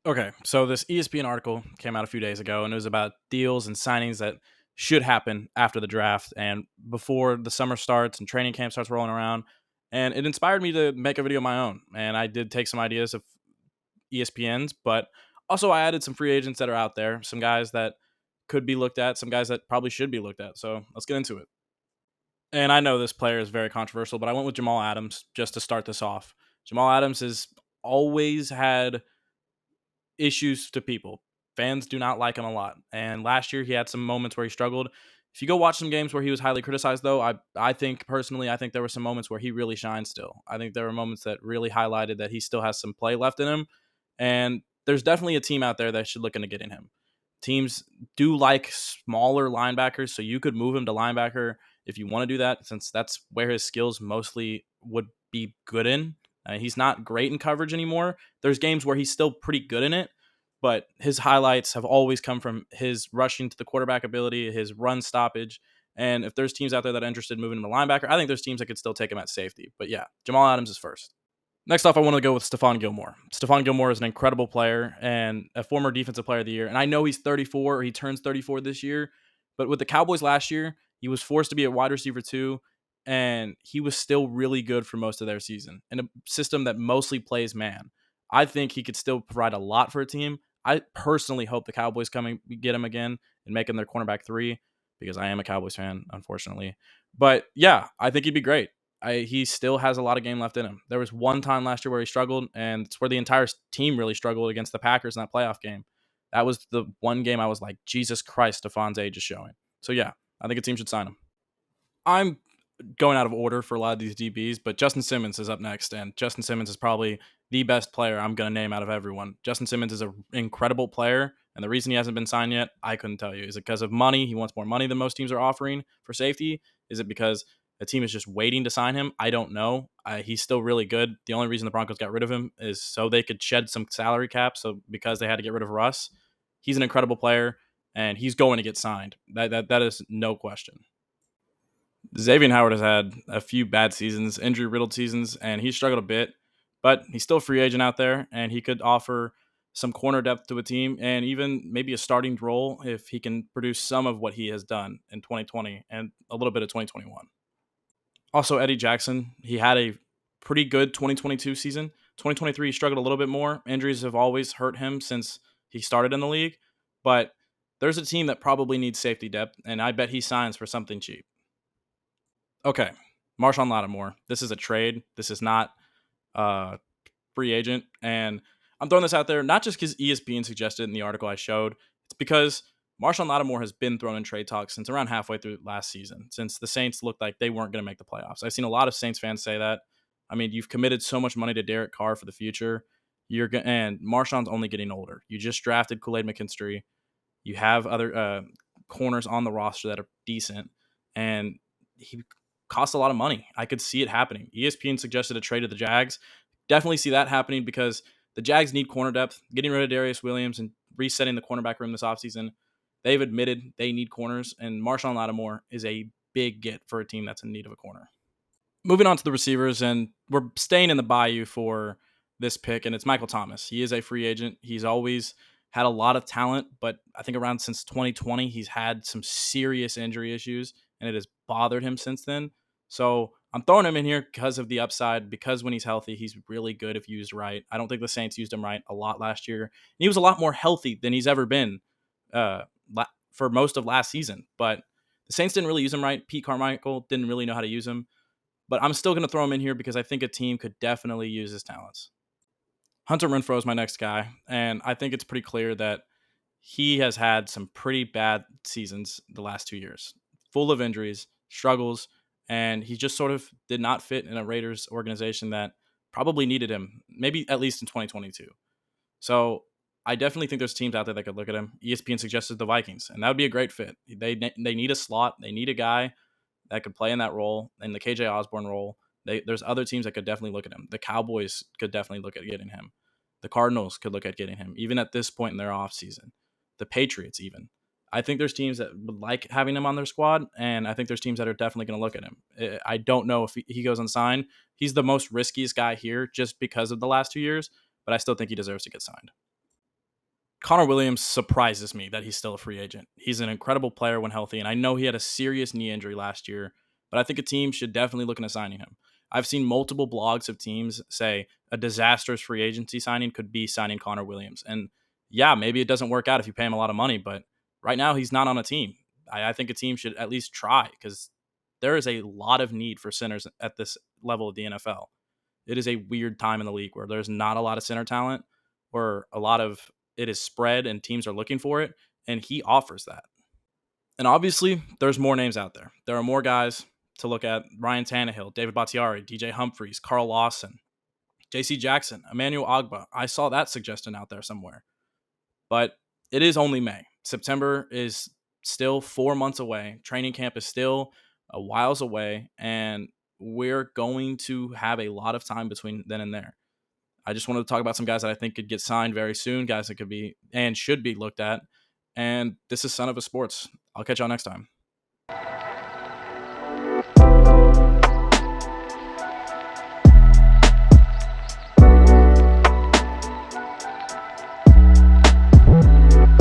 Okay, so this ESPN article came out a few days ago, and it was about deals and signings that should happen after the draft and before the summer starts and training camp starts rolling around. And it inspired me to make a video of my own. And I did take some ideas of ESPN's, but also I added some free agents that are out there, some guys that could be looked at, some guys that probably should be looked at. So let's get into it. And I know this player is very controversial, but I went with Jamal Adams just to start this off. Jamal Adams has always had issues to people. Fans do not like him a lot. And last year he had some moments where he struggled. If you go watch some games where he was highly criticized, though, I think personally, I think there were some moments where he really shined still. I think there were moments that really highlighted that he still has some play left in him. And there's definitely a team out there that should look into getting him. Teams do like smaller linebackers, so you could move him to linebacker if you want to do that, since that's where his skills mostly would be good in. He's not great in coverage anymore. There's games where he's still pretty good in it, but his highlights have always come from his rushing to the quarterback ability, his run stoppage. And if there's teams out there that are interested in moving him to linebacker, I think there's teams that could still take him at safety. But yeah, Jamal Adams is first. Next off, I want to go with Stephon Gilmore. Stephon Gilmore is an incredible player and a former defensive player of the year. And I know he's 34 or he turns 34 this year, but with the Cowboys last year, he was forced to be a wide receiver too, and he was still really good for most of their season in a system that mostly plays man. I think he could still provide a lot for a team. I personally hope the Cowboys come and get him again and make him their cornerback three because I am a Cowboys fan, unfortunately. But yeah, I think he'd be great. He still has a lot of game left in him. There was one time last year where he struggled, and it's where the entire team really struggled against the Packers in that playoff game. That was the one game I was like, Jesus Christ, Stephon's age is showing. So yeah, I think a team should sign him. I'm going out of order for a lot of these DBs, but Justin Simmons is up next, and Justin Simmons is probably the best player I'm going to name out of everyone. Justin Simmons is an incredible player, and the reason he hasn't been signed yet, I couldn't tell you. Is it because of money? He wants more money than most teams are offering for safety? Is it because the team is just waiting to sign him? I don't know. He's still really good. The only reason the Broncos got rid of him is so they could shed some salary cap. So because they had to get rid of Russ, he's an incredible player, and he's going to get signed. That is no question. Xavier Howard has had a few bad seasons, injury riddled seasons, and he struggled a bit, but he's still a free agent out there, and he could offer some corner depth to a team and even maybe a starting role if he can produce some of what he has done in 2020 and a little bit of 2021. Also, Eddie Jackson, he had a pretty good 2022 season. 2023, he struggled a little bit more. Injuries have always hurt him since he started in the league, but there's a team that probably needs safety depth, and I bet he signs for something cheap. Okay, Marshawn Lattimore. This is a trade. This is not free agent. And I'm throwing this out there not just because ESPN suggested in the article I showed. It's because Marshawn Lattimore has been thrown in trade talks since around halfway through last season, since the Saints looked like they weren't going to make the playoffs. I've seen a lot of Saints fans say that. I mean, you've committed so much money to Derek Carr for the future. And Marshawn's only getting older. You just drafted Kool-Aid McKinstry. You have other corners on the roster that are decent, and he costs a lot of money. I could see it happening. ESPN suggested a trade to the Jags. Definitely see that happening because the Jags need corner depth. Getting rid of Darius Williams and resetting the cornerback room this offseason, they've admitted they need corners, and Marshawn Lattimore is a big get for a team that's in need of a corner. Moving on to the receivers, and we're staying in the bayou for this pick, and it's Michael Thomas. He is a free agent. He's always had a lot of talent, but I think around since 2020, he's had some serious injury issues, and it has bothered him since then. So I'm throwing him in here because of the upside, because when he's healthy, he's really good if used right. I don't think the Saints used him right a lot last year. And he was a lot more healthy than he's ever been uh, for most of last season, but the Saints didn't really use him right. Pete Carmichael didn't really know how to use him. But I'm still going to throw him in here because I think a team could definitely use his talents. Hunter Renfrow is my next guy, and I think it's pretty clear that he has had some pretty bad seasons the last 2 years, full of injuries, struggles, and he just sort of did not fit in a Raiders organization that probably needed him, maybe at least in 2022. So I definitely think there's teams out there that could look at him. ESPN suggested the Vikings, and that would be a great fit. They need a slot. They need a guy that could play in that role, in the KJ Osborne role. There's other teams that could definitely look at him. The Cowboys could definitely look at getting him. The Cardinals could look at getting him, even at this point in their offseason. The Patriots, even. I think there's teams that would like having him on their squad, and I think there's teams that are definitely going to look at him. I don't know if he goes unsigned. He's the most riskiest guy here just because of the last 2 years, but I still think he deserves to get signed. Connor Williams surprises me that he's still a free agent. He's an incredible player when healthy, and I know he had a serious knee injury last year, but I think a team should definitely look into signing him. I've seen multiple blogs of teams say a disastrous free agency signing could be signing Connor Williams. And yeah, maybe it doesn't work out if you pay him a lot of money, but right now he's not on a team. I think a team should at least try because there is a lot of need for centers at this level of the NFL. It is a weird time in the league where there's not a lot of center talent, where a lot of it is spread and teams are looking for it, and he offers that. And obviously, there's more names out there. There are more guys to look at: Ryan Tannehill, David Bakhtiari, DJ Humphries, Carl Lawson, JC Jackson, Emmanuel Agba. I saw that suggestion out there somewhere. But it is only May. September is still 4 months away. Training camp is still a whiles away, and we're going to have a lot of time between then and there. I just wanted to talk about some guys that I think could get signed very soon, guys that could be and should be looked at. And this is Son of a Sports. I'll catch y'all next time.